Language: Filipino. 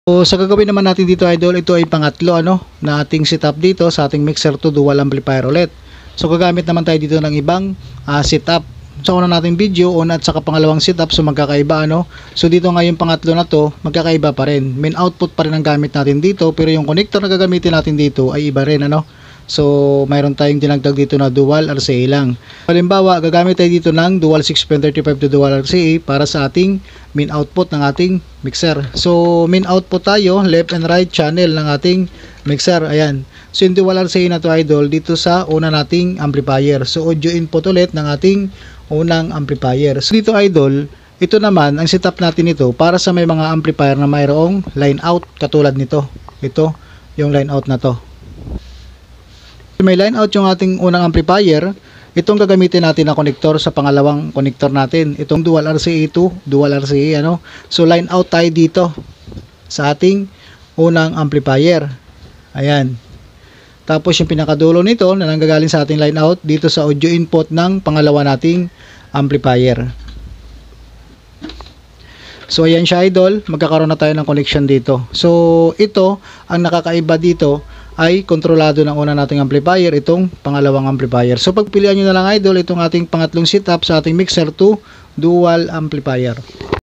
So sa gagawin naman natin dito idol, ito ay pangatlo na ating setup dito sa ating mixer to dual amplifier ulit. So gagamit naman tayo dito ng ibang setup. Sa una nating video, una at saka pangalawang setup, so magkakaiba So dito nga yung pangatlo na to, magkakaiba pa rin. Main output pa rin ang gamit natin dito, pero yung connector na gagamitin natin dito ay iba rin So mayroon tayong dinagdag dito na dual RCA lang. Halimbawa, gagamit tayo dito ng dual 6.35 to dual RCA para sa ating main output ng ating mixer. So main output tayo, left and right channel ng ating mixer. Ayan. So yung dual RCA na to idol dito sa una nating amplifier. So audio input ulit ng ating unang amplifier. So dito idol, ito naman ang setup natin ito para sa may mga amplifier na mayroong line out katulad nito. Ito yung line out na to. May line out yung ating unang amplifier, itong gagamitin natin na connector sa pangalawang connector natin. Itong dual RCA to dual RCA So line out tayo dito sa ating unang amplifier. Ayan. Tapos yung pinakadulo nito na nanggagaling sa ating line out dito sa audio input ng pangalawa nating amplifier. So ayan siya idol, magkakaroon na tayo ng connection dito. So ito, ang nakakaiba dito ay kontrolado ng una nating amplifier, itong pangalawang amplifier. So pagpilian nyo na lang idol itong ating pangatlong setup sa ating mixer to dual amplifier.